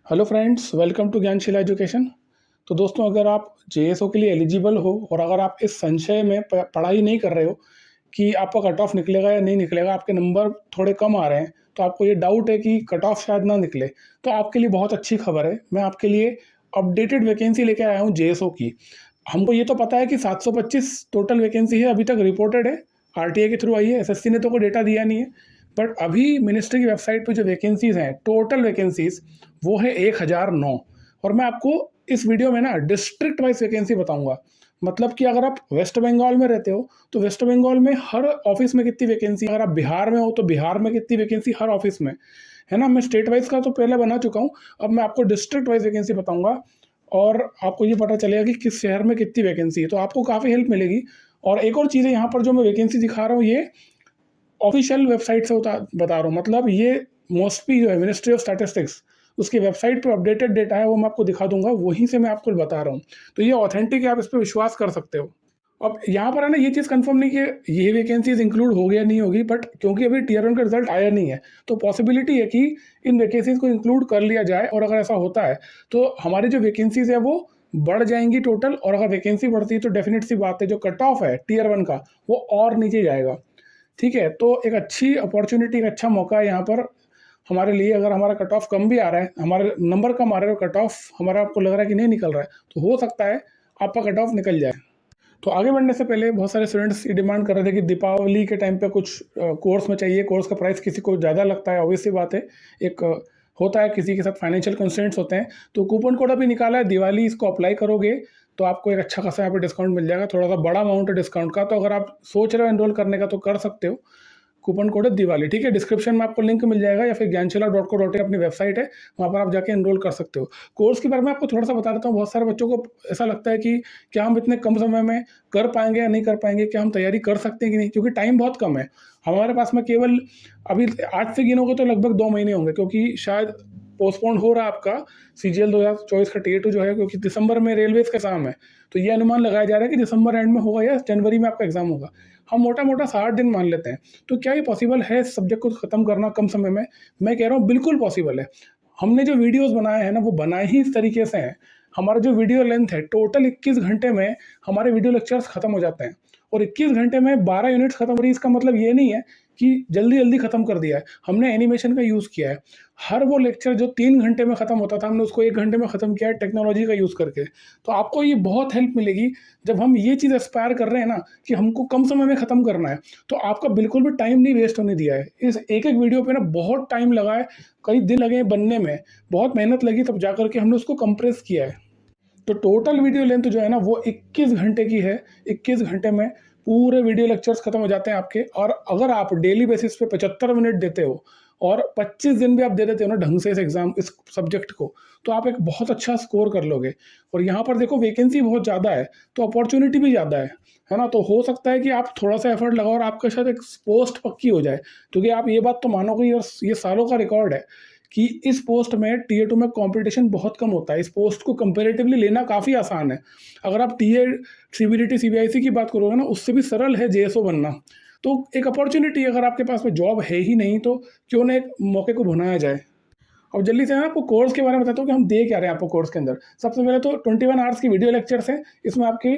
Hello friends, welcome to Gyanshila education. तो दोस्तों, अगर आप जेएसओ के लिए एलिजिबल हो और अगर आप इस संशय में पढ़ाई नहीं कर रहे हो कि आपका कट ऑफ निकलेगा या नहीं निकलेगा, आपके नंबर थोड़े कम आ रहे हैं, तो आपको ये डाउट है कि कट ऑफ शायद ना निकले, तो आपके लिए बहुत अच्छी खबर है। मैं आपके लिए अपडेटेड वैकेंसी लेकर आया हूँ जेएसओ की। हमको ये तो पता है कि 725 टोटल वैकेंसी है, अभी तक रिपोर्टेड है, आरटीआई के थ्रू आई है, एसएससी ने तो कोई डेटा दिया नहीं है। बट अभी मिनिस्ट्री की वेबसाइट पे जो वैकेंसीज हैं, टोटल वैकेंसीज, वो है 1009। और मैं आपको इस वीडियो में ना डिस्ट्रिक्ट वाइज वैकेंसी बताऊंगा। मतलब कि अगर आप वेस्ट बंगाल में रहते हो तो वेस्ट बंगाल में हर ऑफिस में कितनी वैकेंसी, अगर आप बिहार में हो तो बिहार में कितनी वैकेंसी हर ऑफिस में है ना। मैं स्टेट वाइज का तो पहले बना चुका हूँ, अब मैं आपको डिस्ट्रिक्ट वाइज वैकेंसी बताऊंगा और आपको ये पता चलेगा कि किस शहर में कितनी वैकेंसी है, तो आपको काफ़ी हेल्प मिलेगी। और एक और चीज़ है, यहाँ पर जो मैं वैकेंसी दिखा रहा हूँ ये ऑफिशियल वेबसाइट से बता रहा हूँ। मतलब ये मोस्टली जो है मिनिस्ट्री ऑफ स्टैटिस्टिक्स, उसकी वेबसाइट पर अपडेटेड डेटा है, वो मैं आपको दिखा दूंगा, वहीं से मैं आपको बता रहा हूँ। तो ये ऑथेंटिक है, आप इस पर विश्वास कर सकते हो। अब यहाँ पर है ना, ये चीज़ कंफर्म नहीं कि ये वैकेंसीज इंक्लूड हो गया नहीं होगी, बट क्योंकि अभी टीयर वन का रिजल्ट आया नहीं है, तो पॉसिबिलिटी है कि इन वैकेंसीज को इंक्लूड कर लिया जाए। और अगर ऐसा होता है तो हमारी जो वैकेंसीज है वो बढ़ जाएंगी टोटल। और अगर वैकेंसी बढ़ती है तो डेफिनेट सी बात है, जो कट ऑफ है टीयर वन का वो और नीचे जाएगा। ठीक है, तो एक अच्छी अपॉर्चुनिटी, एक अच्छा मौका है यहाँ पर हमारे लिए। अगर हमारा कट ऑफ कम भी आ रहा है, हमारे नंबर कम आ रहे हैं और कट ऑफ हमारा आपको लग रहा है कि नहीं निकल रहा है, तो हो सकता है आपका कट ऑफ निकल जाए। तो आगे बढ़ने से पहले बहुत सारे स्टूडेंट्स ये डिमांड कर रहे थे कि दीपावली के टाइम पे कुछ कोर्स में चाहिए, कोर्स का प्राइस किसी को ज़्यादा लगता है, ऑब्वियस सी बात है। एक होता है, किसी के साथ फाइनेंशियल कंस्ट्रेंट्स होते हैं, तो कूपन कोड अभी निकाला है दिवाली, इसको अप्लाई करोगे तो आपको एक अच्छा खासा यहाँ पे डिस्काउंट मिल जाएगा, थोड़ा सा बड़ा अमाउंट है डिस्काउंट का। तो अगर आप सोच रहे हो एनरोल करने का तो कर सकते हो। कूपन कोड है दिवाली, ठीक है। डिस्क्रिप्शन में आपको लिंक मिल जाएगा या फिर ज्ञानशिला.co.in अपनी वेबसाइट है, वहाँ पर आप जाके एनरोल कर सकते हो। कोर्स के बारे में आपको थोड़ा सा बता देता हूँ। बहुत सारे बच्चों को ऐसा लगता है कि क्या हम इतने कम समय में कर पाएंगे या नहीं कर पाएंगे, क्या हम तैयारी कर सकते हैं कि नहीं, क्योंकि टाइम बहुत कम है हमारे पास में। केवल अभी आज से गिनोगे तो लगभग 2 महीने होंगे, क्योंकि शायद पोस्टपोन हो रहा है आपका सीजीएल 2024 का टीए 2 जो है, क्योंकि दिसंबर में रेलवेज का एग्जाम है। तो ये अनुमान लगाया जा रहा है कि दिसंबर एंड में होगा या जनवरी में आपका एग्जाम होगा। हम मोटा मोटा 60 दिन मान लेते हैं। तो क्या ये पॉसिबल है सब्जेक्ट को खत्म करना कम समय में? मैं कह रहा हूँ बिल्कुल पॉसिबल है। हमने जो वीडियोस बनाए हैं ना, वो बनाए ही इस तरीके से हैं। हमारा जो वीडियो लेंथ है टोटल 21 घंटे में हमारे वीडियो लेक्चर्स खत्म हो जाते हैं। और 21 घंटे में 12 यूनिट्स खत्म हो रही है, इसका मतलब ये नहीं है कि जल्दी जल्दी खत्म कर दिया है। हमने एनिमेशन का यूज़ किया है। हर वो लेक्चर जो 3 घंटे में ख़त्म होता था, हमने उसको 1 घंटे में ख़त्म किया है टेक्नोलॉजी का यूज़ करके। तो आपको ये बहुत हेल्प मिलेगी जब हम ये चीज़ एस्पायर कर रहे हैं ना कि हमको कम समय में ख़त्म करना है। तो आपका बिल्कुल भी टाइम नहीं वेस्ट होने दिया है। इस एक एक वीडियो पे ना बहुत टाइम लगा है, कई दिन लगे हैं बनने में, बहुत मेहनत लगी, तब जा कर के हमने उसको कंप्रेस किया है। तो टोटल वीडियो लेंथ जो है ना वो 21 घंटे की है। 21 घंटे में पूरे वीडियो लेक्चर्स खत्म हो जाते हैं आपके। और अगर आप डेली बेसिस पे 75 मिनट देते हो और 25 दिन भी आप दे देते हो ना ढंग से इस एग्जाम, इस सब्जेक्ट को, तो आप एक बहुत अच्छा स्कोर कर लोगे। और यहाँ पर देखो वैकेंसी बहुत ज़्यादा है, तो अपॉर्चुनिटी भी ज़्यादा है ना। तो हो सकता है कि आप थोड़ा सा एफर्ट लगाओ और आपके साथ एक पोस्ट पक्की हो जाए। क्योंकि आप ये बात तो मानोगे, और ये सालों का रिकॉर्ड है कि इस पोस्ट में टीए 2 में कंपटीशन बहुत कम होता है। इस पोस्ट को कंपैरेटिवली लेना काफ़ी आसान है। अगर आप टीए सीबीडीटी सीबीआईसी की बात करोगे ना, उससे भी सरल है जेएसओ बनना। तो एक अपॉर्चुनिटी, अगर आपके पास में जॉब है ही नहीं तो क्यों ना एक मौके को भुनाया जाए। अब जल्दी से मैं आपको कोर्स के बारे में बताता हूँ कि हम दे क्या रहे हैं आपको कोर्स के अंदर। सबसे पहले तो 21 आवर्स की वीडियो लेक्चर्स हैं। इसमें आपके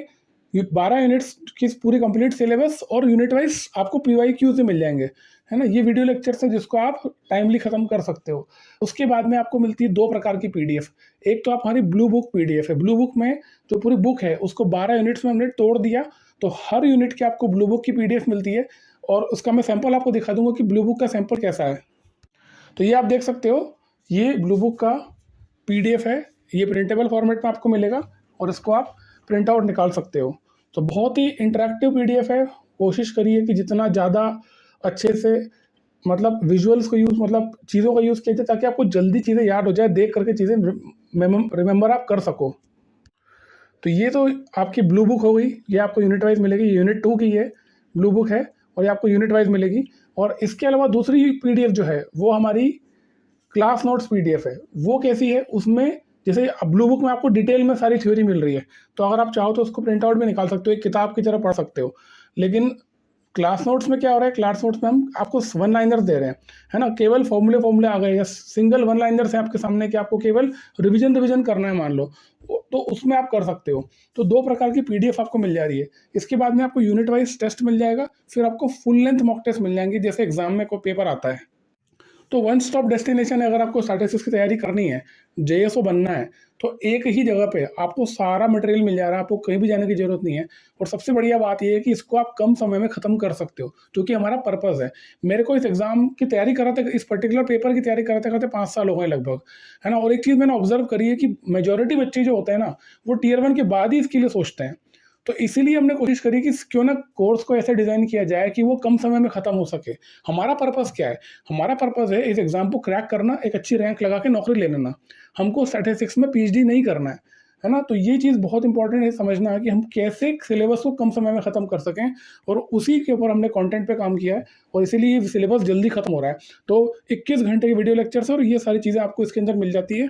12 यूनिट्स की पूरी कंप्लीट सिलेबस और यूनिट वाइज आपको पीवाईक्यू से मिल जाएंगे, है ना। ये वीडियो लेक्चर्स है जिसको आप टाइमली खत्म कर सकते हो। उसके बाद में आपको मिलती है 2 प्रकार की पीडीएफ। एक तो आप हमारी ब्लू बुक पीडीएफ है। ब्लू बुक में जो पूरी बुक है उसको 12 यूनिट्स में हमने तोड़ दिया, तो हर यूनिट की आपको ब्लू बुक की पीडीएफ मिलती है। और उसका मैं सैंपल आपको दिखा दूंगा कि ब्लू बुक का सैंपल कैसा है। तो ये आप देख सकते हो, ये ब्लू बुक का पीडीएफ है। ये प्रिंटेबल फॉर्मेट में आपको मिलेगा और इसको आप प्रिंट आउट निकाल सकते हो। तो बहुत ही इंटरेक्टिव पीडीएफ है। कोशिश करिए कि जितना ज़्यादा अच्छे से, मतलब विजुअल्स को यूज़, मतलब चीज़ों का यूज़ कीजिए ताकि आपको जल्दी चीज़ें याद हो जाए, देख करके चीज़ें रिमेंबर आप कर सको। तो ये तो आपकी ब्लू बुक हो गई, ये आपको यूनिट वाइज मिलेगी। यूनिट 2 की ये ब्लू बुक है और ये आपको यूनिट वाइज मिलेगी। और इसके अलावा दूसरी पीडीएफ जो है वो हमारी क्लास नोट्स पीडीएफ है। वो कैसी है, उसमें जैसे ब्लू बुक में आपको डिटेल में सारी थ्योरी मिल रही है, तो अगर आप चाहो तो उसको प्रिंट आउट भी निकाल सकते हो, एक किताब की तरह पढ़ सकते हो। लेकिन क्लास नोट्स में क्या हो रहा है, क्लास नोट्स में हम आपको वन लाइनर्स दे रहे हैं, है ना, केवल फॉर्मूले आ गए या सिंगल वन लाइनर्स है आपके सामने कि आपको केवल रिवीजन करना है मान लो, तो उसमें आप कर सकते हो। तो दो प्रकार की पीडीएफ आपको मिल जा रही है। इसके बाद में आपको यूनिट वाइज टेस्ट मिल जाएगा, फिर आपको फुल लेंथ मॉक टेस्ट मिल जाएंगे जैसे एग्जाम में कोई पेपर आता है। तो वन स्टॉप डेस्टिनेशन है, अगर आपको स्टैटिस्टिक्स की तैयारी करनी है, जेएसओ बनना है, तो एक ही जगह पे आपको सारा मटेरियल मिल जा रहा है, आपको कहीं भी जाने की जरूरत नहीं है। और सबसे बढ़िया बात यह है कि इसको आप कम समय में खत्म कर सकते हो, जो कि हमारा पर्पस है। मेरे को इस एग्जाम की तैयारी कराते, इस पर्टिकुलर पेपर की तैयारी कराते कराते 5 साल हो गए लगभग, है ना। और एक चीज़ मैंने ऑब्जर्व करी है कि मेजोरिटी बच्चे जो होते हैं ना, वो टीयर 1 के बाद ही इसके लिए सोचते हैं। तो इसीलिए हमने कोशिश करी कि क्यों ना कोर्स को ऐसे डिज़ाइन किया जाए कि वो कम समय में ख़त्म हो सके। हमारा पर्पस क्या है? हमारा पर्पस है इस एग्ज़ाम को क्रैक करना, एक अच्छी रैंक लगा के नौकरी ले लेना। हमको स्टैटिस्टिक्स में पीएचडी नहीं करना है ना? तो ये चीज़ बहुत इंपॉर्टेंट है समझना है कि हम कैसे सिलेबस को कम समय में ख़त्म कर सकें, और उसी के ऊपर हमने कंटेंट पे काम किया है, और इसीलिए ये सिलेबस जल्दी ख़त्म हो रहा है। तो 21 घंटे की वीडियो लेक्चर्स और ये सारी चीज़ें आपको इसके अंदर मिल जाती है,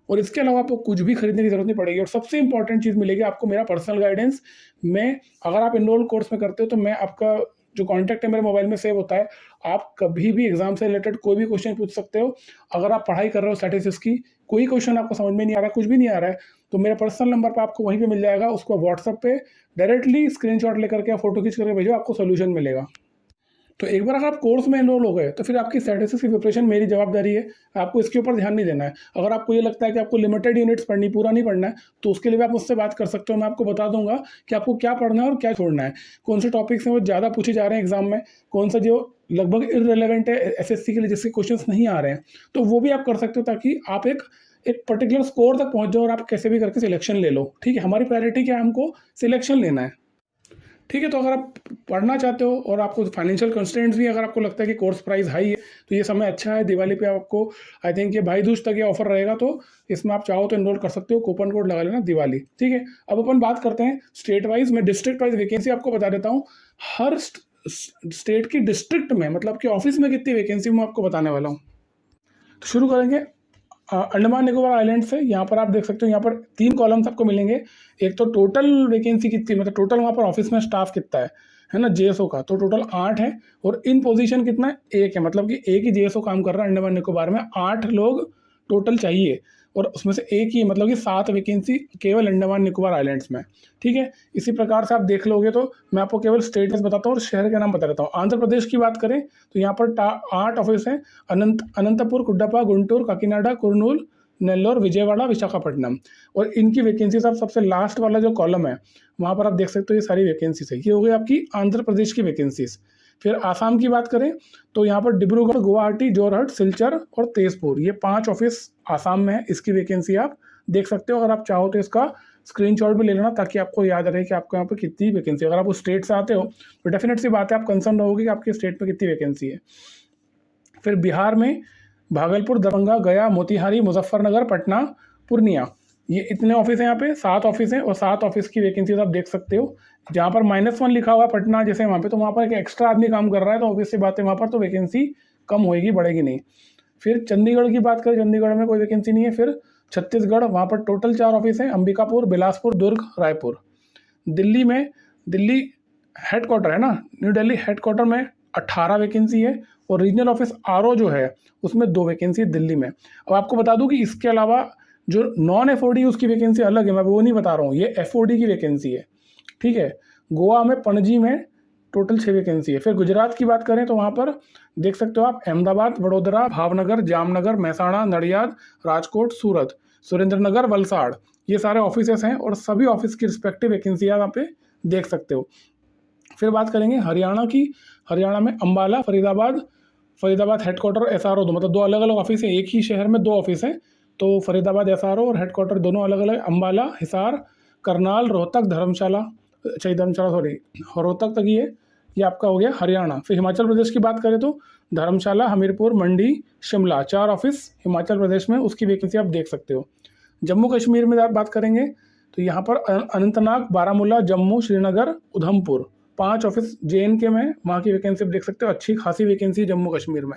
और इसके अलावा आपको कुछ भी खरीदने की जरूरत नहीं पड़ेगी। और सबसे इंपॉर्टेंट चीज़ मिलेगी आपको, मेरा पर्सनल गाइडेंस। मैं, अगर आप एनरोल कोर्स में करते हो तो मैं आपका जो कॉन्टैक्ट है मेरे मोबाइल में सेव होता है। आप कभी भी एग्जाम से रिलेटेड कोई भी क्वेश्चन पूछ सकते हो। अगर आप पढ़ाई कर रहे हो स्टैटिस्टिक्स की, कोई क्वेश्चन आपको समझ में नहीं आ रहा है, कुछ भी नहीं आ रहा है, तो मेरे पर्सनल नंबर पर आपको वहीं पे मिल जाएगा। उसको व्हाट्सएप पे डायरेक्टली स्क्रीनशॉट लेकर के, फोटो खींच करके भेजो, आपको सोल्यूशन मिलेगा। तो एक बार अगर आप कोर्स में एनरोल हो गए, तो फिर आपकी स्टैटिस्टिक्स की प्रिपरेशन मेरी जवाबदारी है। आपको इसके ऊपर ध्यान नहीं देना है। अगर आपको ये लगता है कि आपको लिमिटेड यूनिट्स पढ़नी, पूरा नहीं पढ़ना है, तो उसके लिए भी आप मुझसे बात कर सकते हो। मैं आपको बता दूंगा कि आपको क्या पढ़ना है और क्या छोड़ना है, कौन से टॉपिक्स हैं वो ज़्यादा पूछे जा रहे हैं एग्जाम में, कौन सा जो लगभग इररिलेवेंट है एसएससी के लिए, जिसके क्वेश्चंस नहीं आ रहे हैं, तो वो भी आप कर सकते हो, ताकि आप एक पर्टिकुलर स्कोर तक पहुंच जाओ और आप कैसे भी करके सिलेक्शन ले लो। ठीक है, हमारी प्रायोरिटी क्या है, हमको सिलेक्शन लेना है। ठीक है, तो अगर आप पढ़ना चाहते हो और आपको फाइनेंशियल कंस्ट्रेंट्स भी, अगर आपको लगता है कि कोर्स प्राइस हाई है, तो ये समय अच्छा है। दिवाली पे आपको, आई थिंक ये भाई दूज तक ये ऑफर रहेगा, तो इसमें आप चाहो तो एनरोल कर सकते हो। कूपन कोड लगा लेना दिवाली। ठीक है, अब अपन बात करते हैं स्टेट वाइज। मैं डिस्ट्रिक्ट वाइज वैकेंसी आपको बता देता हूँ। हर स्टेट की डिस्ट्रिक्ट में, मतलब कि ऑफिस में कितनी वैकेंसी मैं आपको बताने वाला हूँ। तो शुरू करेंगे अंडमान निकोबार आइलैंड से। यहाँ पर आप देख सकते हो, यहाँ पर 3 कॉलम्स आपको मिलेंगे। एक तो टोटल वैकेंसी कितनी, मतलब टोटल वहाँ पर ऑफिस में स्टाफ कितना है ना, जेएसओ का, तो टोटल 8 है। और इन पोजीशन कितना है, 1 है, मतलब कि एक ही जेएसओ काम कर रहा है अंडमान निकोबार में। 8 लोग टोटल चाहिए, और उसमें से एक ही, मतलब कि 7 वैकेंसी केवल अंडमान निकोबार आइलैंड्स में। ठीक है, इसी प्रकार से आप देख लोगे। तो मैं आपको केवल स्टेट बताता हूँ और शहर के नाम बता देता हूँ। आंध्र प्रदेश की बात करें तो यहाँ पर 8 ऑफिस हैं। अनंतपुर, कुड्डप्पा, गुंटूर, काकीनाडा, कुर्नूल, नेल्लोर, विजयवाड़ा, विशाखापट्टनम। और इनकी वैकेंसीज आप सबसे लास्ट वाला जो कॉलम है वहाँ पर आप देख सकते हो, ये सारी वैकेंसीज है। ये हो गई आपकी आंध्र प्रदेश की वैकेंसीज। फिर आसाम की बात करें तो यहाँ पर डिब्रूगढ़, गुवाहाटी, जोरहट, सिलचर और तेजपुर, ये 5 ऑफिस आसाम में है। इसकी वैकेंसी आप देख सकते हो। अगर आप चाहो तो इसका स्क्रीनशॉट भी ले लेना, ताकि आपको याद रहे कि आपको यहाँ पर कितनी वैकेंसी। अगर आप उस स्टेट से आते हो तो डेफिनेट सी बात है, आप कंसर्न रहोगे कि आपके स्टेट में कितनी वैकेंसी है। फिर बिहार में भागलपुर, दरभंगा, गया, मोतिहारी, मुजफ्फरनगर, पटना, पूर्णिया, ये इतने ऑफिस हैं। यहाँ पे 7 ऑफिस हैं, और 7 ऑफिस की वैकेंसीज आप देख सकते हो। जहाँ पर -1 लिखा हुआ है पटना जैसे वहाँ पे, तो वहाँ पर एक एक्स्ट्रा आदमी काम कर रहा है, तो ऑब्वियस सी बात है वहाँ पर तो वैकेंसी कम होएगी, बढ़ेगी नहीं। फिर चंडीगढ़ की बात करें, चंडीगढ़ में कोई वैकेंसी नहीं है। फिर छत्तीसगढ़, वहाँ पर टोटल 4 ऑफिस हैं, अंबिकापुर, बिलासपुर, दुर्ग, रायपुर। दिल्ली में, दिल्ली हेडक्वार्टर है ना, न्यू दिल्ली हेडक्वार्टर में 18 वैकेंसी है। और रीजनल ऑफिस आरओ जो है उसमें 2 वैकेंसी है दिल्ली में। अब आपको बता दूं कि इसके अलावा जो नॉन एफओडी उसकी वैकेंसी अलग है, मैं वो नहीं बता रहा हूँ, ये एफओडी की वैकेंसी है। ठीक है, गोवा में, पणजी में टोटल 6 वैकेंसी है। फिर गुजरात की बात करें तो वहाँ पर देख सकते हो आप, अहमदाबाद, वडोदरा, भावनगर, जामनगर, महसाणा, नडियाद, राजकोट, सूरत, सुरेंद्रनगर, वलसाड़, ये सारे ऑफिस हैं, और सभी ऑफिस की रिस्पेक्टिव वैकेंसी आप यहाँ पे देख सकते हो। फिर बात करेंगे हरियाणा की। हरियाणा में अंबाला, फरीदाबाद हेडक्वार्टर, एसआरओ, दो, मतलब 2 अलग अलग ऑफिस हैं। एक ही शहर में 2 ऑफिस हैं, तो फरीदाबाद एसआरओ और हेडक्वार्टर दोनों अलग अलग। अंबाला, हिसार, करनाल, रोहतक, धर्मशाला, रोहतक तक ये आपका हो गया हरियाणा। फिर हिमाचल प्रदेश की बात करें तो धर्मशाला, हमीरपुर, मंडी, शिमला, 4 ऑफिस हिमाचल प्रदेश में, उसकी वैकेंसी आप देख सकते हो। जम्मू कश्मीर में बात करेंगे तो यहाँ पर अनंतनाग, बारामूला, जम्मू, श्रीनगर, उधमपुर, 5 ऑफिस JNK में, वहाँ की वैकेंसी आप देख सकते हो। अच्छी खासी वैकेंसी है जम्मू कश्मीर में।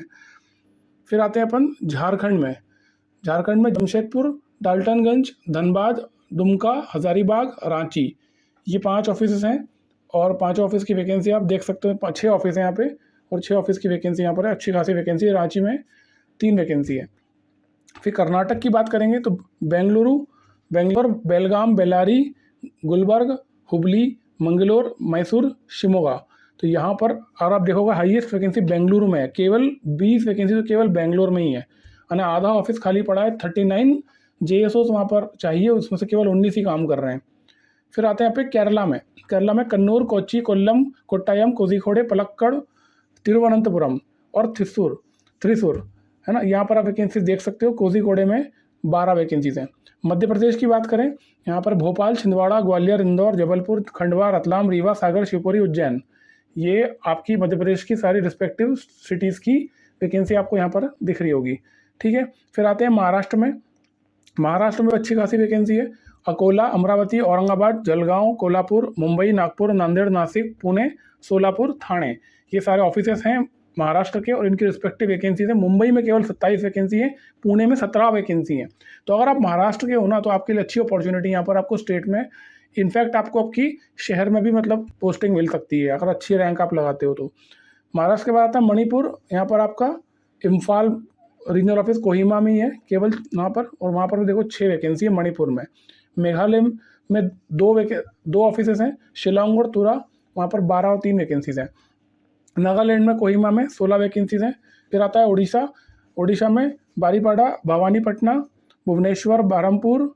फिर आते हैं अपन झारखंड में। झारखंड में जमशेदपुर, डाल्टनगंज, धनबाद, दुमका, हजारीबाग, रांची, ये 5 ऑफिस हैं। और 5 ऑफिस की वैकेंसी आप देख सकते हो, 6 ऑफिस है यहाँ पे और 6 ऑफिस की वैकेंसी यहाँ पर है, अच्छी खासी वैकेंसी है। रांची में 3 वैकेंसी है। फिर कर्नाटक की बात करेंगे तो बेंगलोर, बेलगाम, बेल्लारी, गुलबर्ग, हुबली, मंगलोर, मैसूर, शिमोगा। तो यहाँ पर अगर आप देखोगे हाईएस्ट वैकेंसी बेंगलुरु में है, केवल 20 वैकेंसी तो केवल बेंगलोर में ही है। और आधा ऑफिस खाली पड़ा है, 39 JSOs वहाँ पर चाहिए, उसमें से केवल 19 ही काम कर रहे हैं। फिर आते हैं यहाँ पे केरला में कन्नूर, कोच्चि, कोल्लम, कोट्टायम, कोझिकोडे, पलक्कड़, तिरुवनंतपुरम और थ्रिसुर, है ना। यहाँ पर आप वैकेंसी देख सकते हो। कोझिकोडे में 12 वैकेंसीज हैं। मध्य प्रदेश की बात करें, यहाँ पर भोपाल, छिंदवाड़ा, ग्वालियर, इंदौर, जबलपुर, खंडवा, रतलाम, रीवा, सागर, शिवपुरी, उज्जैन, ये आपकी मध्य प्रदेश की सारी रिस्पेक्टिव सिटीज़ की वैकेंसी आपको यहाँ पर दिख रही होगी, ठीक है। फिर आते हैं महाराष्ट्र में अच्छी खासी वैकेंसी है। अकोला, अमरावती, औरंगाबाद, जलगांव, कोल्हापुर, मुंबई, नागपुर, नांदेड़, नासिक, पुणे, सोलापुर, थाने, ये सारे ऑफिसेस हैं महाराष्ट्र के और इनकी रिस्पेक्टिव वैकेंसीज है। मुंबई में केवल 27 वैकेंसी है, पुणे में 17 वैकेंसी है। तो अगर आप महाराष्ट्र के हो ना, तो आपके लिए अच्छी अपॉर्चुनिटी यहाँ पर आपको स्टेट में, इनफैक्ट आपको आपकी शहर में भी मतलब पोस्टिंग मिल सकती है अगर अच्छी रैंक आप लगाते हो तो। महाराष्ट्र के बाद आता है मणिपुर, यहाँ पर आपका इम्फाल रीजनल ऑफिस कोहिमा में ही है केवल वहाँ पर, और वहाँ पर भी देखो 6 वैकेंसी है मणिपुर में। मेघालय में 2 ऑफिसेस हैं, शिलोंग और तुरा, वहाँ पर 12 और 3 वैकेंसीज हैं। नागालैंड में कोहिमा में 16 वैकेंसीज हैं। फिर आता है उड़ीसा में बारीपाड़ा, भवानीपटना, भुवनेश्वर, बरहमपुर,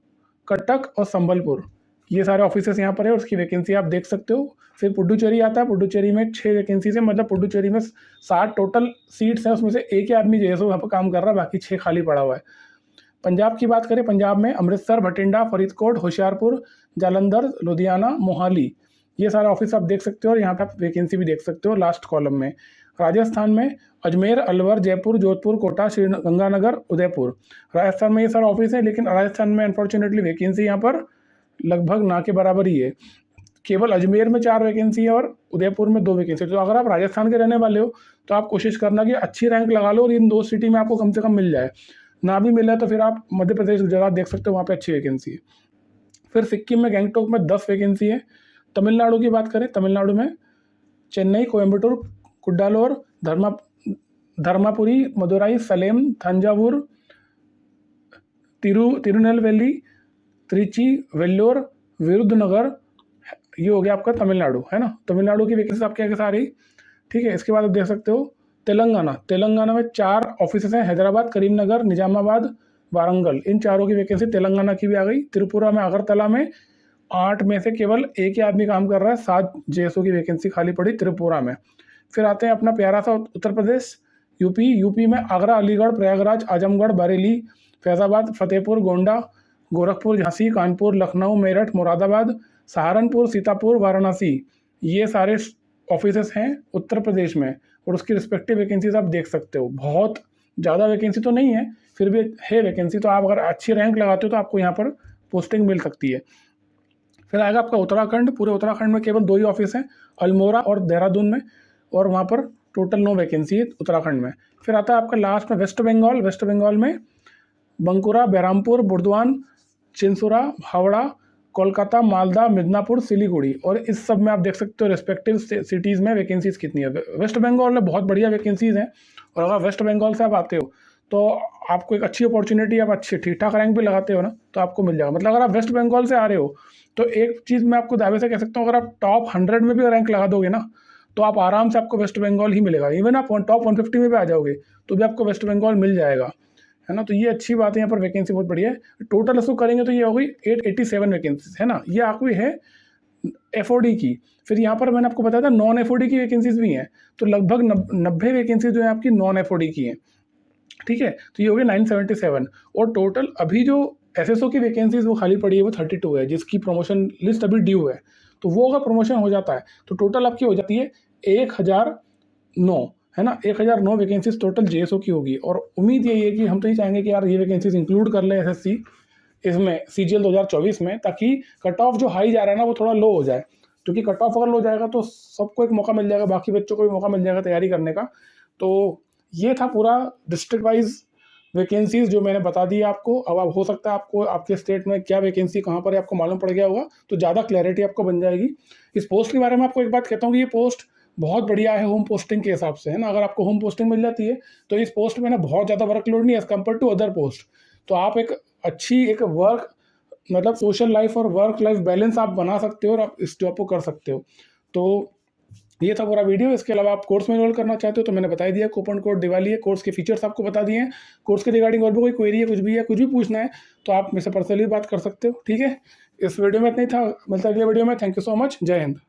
कटक और संबलपुर, ये सारे ऑफिसेस यहाँ पर है, उसकी वैकेंसी आप देख सकते हो। फिर पुडुचेरी आता है, पुडुचेरी में 6 वैकेंसीज है, मतलब पुडुचेरी में 60 टोटल सीट्स हैं, उसमें से एक ही आदमी JSO यहाँ पर काम कर रहा है, बाकी 6 खाली पड़ा हुआ है। पंजाब की बात करें, पंजाब में अमृतसर, भटिंडा, फरीदकोट, होशियारपुर, जालंधर, लुधियाना, मोहाली, ये सारे ऑफिस आप देख सकते हो और यहाँ पे आप वैकेंसी भी देख सकते हो लास्ट कॉलम में। राजस्थान में अजमेर, अलवर, जयपुर, जोधपुर, कोटा, गंगानगर, उदयपुर, राजस्थान में ये सारे ऑफिस है। लेकिन राजस्थान में अनफॉर्चुनेटली वैकेंसी यहाँ पर लगभग ना के बराबर ही है, केवल अजमेर में 4 वैकेंसी है और उदयपुर में 2 वैकेंसी है। तो अगर आप राजस्थान के रहने वाले हो तो आप कोशिश करना कि अच्छी रैंक लगा लो और इन 2 सिटी में आपको कम से कम मिल जाए। ना भी मिला तो फिर आप मध्य प्रदेश, गुजरात देख सकते हो, वहाँ पे अच्छी वैकेंसी है। फिर सिक्किम में गैंगटोक में 10 वैकेंसी है। तमिलनाडु की बात करें, तमिलनाडु में चेन्नई, कोयम्बटूर, कुड्डालोर, धर्मापुरी, मदुराई, सलेम, तंजावुर, तिरुनेलवेली, त्रिची, वेल्लोर, विरुद्धनगर, ये हो गया आपका तमिलनाडु, है ना। तमिलनाडु की वैकेंसी आपके आगे सारी, ठीक है। इसके बाद आप देख सकते हो तेलंगाना में 4 ऑफिस हैं, हैदराबाद, करीमनगर, निजामाबाद, वारंगल, इन चारों की वैकेंसी तेलंगाना की भी आ गई। त्रिपुरा में अगरतला में 8 में से केवल एक ही आदमी काम कर रहा है, 7 JSO की वैकेंसी खाली पड़ी त्रिपुरा में। फिर आते हैं अपना प्यारा सा उत्तर प्रदेश, यूपी में आगरा, अलीगढ़, प्रयागराज, आजमगढ़, बरेली, फैजाबाद, फतेहपुर, गोंडा, गोरखपुर, झांसी, कानपुर, लखनऊ, मेरठ, मुरादाबाद, सहारनपुर, सीतापुर, वाराणसी, ये सारे ऑफिसेस हैं उत्तर प्रदेश में और उसकी रिस्पेक्टिव वैकेंसीज आप देख सकते हो। बहुत ज़्यादा वैकेंसी तो नहीं है, फिर भी है वैकेंसी, तो आप अगर अच्छी रैंक लगाते हो तो आपको यहाँ पर पोस्टिंग मिल सकती है। फिर आएगा आपका उत्तराखंड, पूरे उत्तराखंड में केवल 2 ही ऑफिस हैं, अल्मोड़ा और देहरादून में, और वहाँ पर टोटल 9 वैकेंसी है उत्तराखंड में। फिर आता है आपका लास्ट में वेस्ट बंगाल में बंकुरा, बहरामपुर, बुर्दवान, चिंसुरा, हावड़ा, कोलकाता, मालदा, मिदनापुर, सिलीगुड़ी, और इस सब में आप देख सकते हो रिस्पेक्टिव सिटीज़ में वैकेंसीज कितनी है। वेस्ट बंगाल में बहुत बढ़िया वैकेंसीज हैं, और अगर वेस्ट बंगाल से आप आते हो तो आपको एक अच्छी अपॉर्चुनिटी, आप अच्छी ठीक ठाक रैंक भी लगाते हो ना, तो आपको मिल जाएगा। मतलब अगर आप वेस्ट बंगाल से आ रहे हो तो एक चीज़ मैं आपको दावे से कह सकता हूँ, अगर आप टॉप 100 में भी रैंक लगा दोगे ना, तो आप आराम से, आपको वेस्ट बंगाल ही मिलेगा। इवन आप टॉप 150 में भी आ जाओगे तो भी आपको वेस्ट बंगाल मिल जाएगा, है ना। तो ये अच्छी बात है, यहाँ पर वैकेंसी बहुत बढ़िया है। टोटल इसको करेंगे तो ये हो गई 887 वैकेंसीज, है ना। ये आपकी है FOD की। फिर यहाँ पर मैंने आपको बताया था नॉन FOD की वैकेंसीज भी हैं, तो लगभग 90 वैकेंसीज जो है आपकी नॉन FOD की हैं, ठीक है। तो ये हो गया 977, और टोटल अभी जो SSO की वैकेंसीज वो खाली पड़ी है वो 32 है, जिसकी प्रमोशन लिस्ट अभी ड्यू है। तो वो अगर प्रमोशन हो जाता है तो टोटल आपकी हो जाती है 1009, है ना। 1009 वैकेंसीज टोटल JSO की होगी, और उम्मीद यही है कि हम तो ये चाहेंगे कि यार ये वैकेंसीज इंक्लूड कर ले SSC इसमें CGL 2024 में, ताकि कट ऑफ जो हाई जा रहा है ना वो थोड़ा लो हो जाए, क्योंकि कट ऑफ अगर लो जाएगा तो सबको एक मौका मिल जाएगा, बाकी बच्चों को भी मौका मिल जाएगा तैयारी करने का। तो ये था पूरा डिस्ट्रिक्ट वाइज वैकेंसीज़ जो मैंने बता दी आपको। अब हो सकता है आपको आपके स्टेट में क्या वैकेंसी कहाँ पर है आपको मालूम पड़ गया होगा, तो ज़्यादा क्लैरिटी आपको बन जाएगी। इस पोस्ट के बारे में आपको एक बात कहता हूँ कि ये पोस्ट बहुत बढ़िया है होम पोस्टिंग के हिसाब से, है ना। अगर आपको होम पोस्टिंग मिल जाती है तो इस पोस्ट में ना बहुत ज़्यादा वर्कलोड नहीं है as compare to other post. तो आप एक अच्छी एक वर्क मतलब सोशल लाइफ और वर्क लाइफ बैलेंस आप बना सकते हो और आप इस जॉब को कर सकते हो। तो ये था पूरा वीडियो। इसके अलावा आप कोर्स में एनरोल करना चाहते हो तो मैंने बता ही दिया, कूपन कोड दिवाली है, कोर्स के फीचर्स आपको बता दिए हैं। कोर्स के रिगार्डिंग और भी कोई क्वेरी है, कुछ भी है, कुछ भी पूछना है तो आप मेरे से पर्सनली बात कर सकते हो, ठीक है। इस वीडियो में इतना ही था, मिलता है अगले वीडियो में। थैंक यू सो मच, जय हिंद।